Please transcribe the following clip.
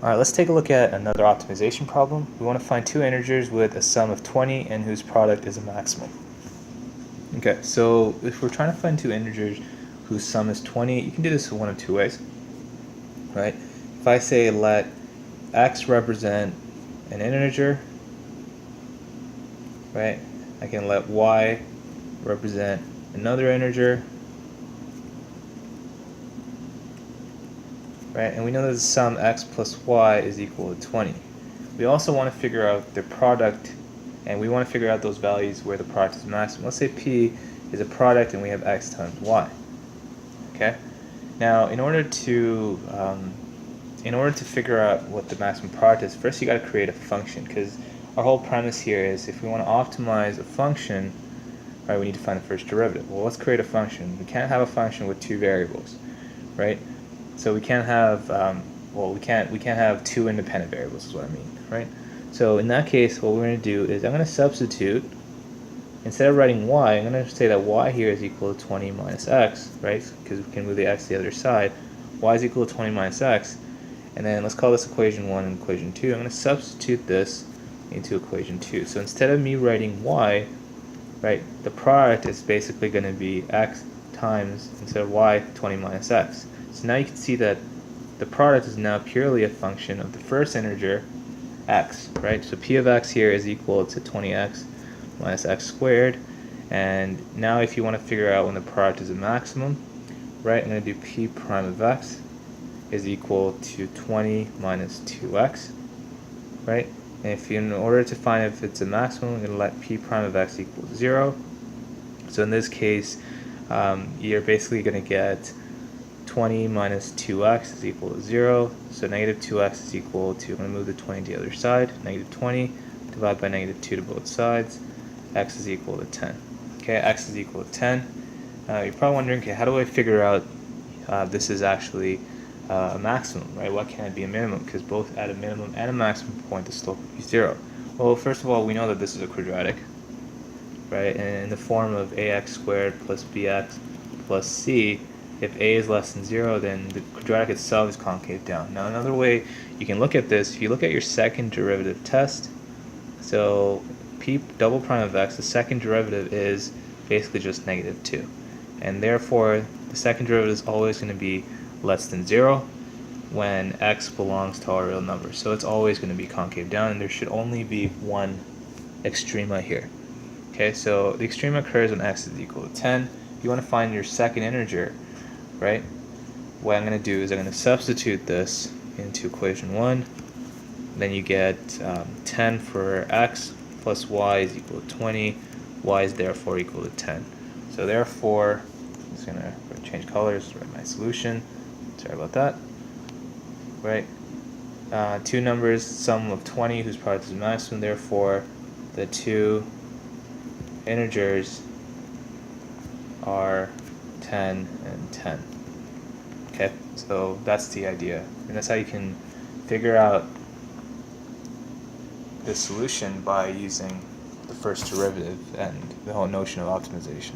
Alright, let's take a look at another optimization problem. We want to find two integers with a sum of 20 and whose product is a maximum. Okay, so if we're trying to find two integers whose sum is 20, you can do this in one of two ways, right? If I say let x represent an integer, right, I can let y represent another integer, right? And we know that the sum x plus y is equal to 20. We also want to figure out the product, and we want to figure out those values where the product is maximum. Let's say p is a product and we have x times y. Okay. Now, in order to figure out what the maximum product is, first you got to create a function, because our whole premise here is if we want to optimize a function, right, we need to find the first derivative. Well, let's create a function. We can't have a function with two variables, right? So we can't have we can't have two independent variables, is what I mean, right? So in that case, what we're going to do is I'm going to substitute, instead of writing y, I'm going to say that y here is equal to 20 minus x, right? Because we can move the x to the other side. Y is equal to 20 minus x, and then let's call this equation 1 and equation 2. I'm going to substitute this into equation 2. So instead of me writing y, right, the product is basically going to be x times, instead of y, 20 minus x. So now you can see that the product is now purely a function of the first integer, x, right? So p of x here is equal to 20x minus x squared. And now if you want to figure out when the product is a maximum, right, I'm going to do p prime of x is equal to 20 minus 2x, right? And if in order to find if it's a maximum, I'm going to let p prime of x equal to 0. So in this case, you're basically going to get 20 minus 2x is equal to 0, so negative 2x is equal to, I'm going to move the 20 to the other side, negative 20, divide by negative 2 to both sides, x is equal to 10. Okay, x is equal to 10. You're probably wondering, okay, how do I figure out this is actually a maximum, right? Why can't it be a minimum? Because both at a minimum and a maximum point, the slope would be 0. Well, first of all, we know that this is a quadratic, right? And in the form of ax squared plus bx plus c, if a is less than 0, then the quadratic itself is concave down. Now, another way you can look at this, if you look at your second derivative test, so p double prime of x, the second derivative is basically just negative 2. And therefore, the second derivative is always going to be less than 0 when x belongs to all real numbers. So it's always going to be concave down, and there should only be one extrema here. Okay, so the extrema occurs when x is equal to 10. If you want to find your second integer, right, what I'm going to do is I'm going to substitute this into equation 1. Then you get 10 for x plus y is equal to 20. Y is therefore equal to 10. So therefore, I'm just going to change colors, write my solution. Sorry about that. Right. Two numbers, sum of 20, whose product is maximum. Therefore, the two integers are 10 and 10. Okay, so that's the idea, and that's how you can figure out the solution by using the first derivative and the whole notion of optimization.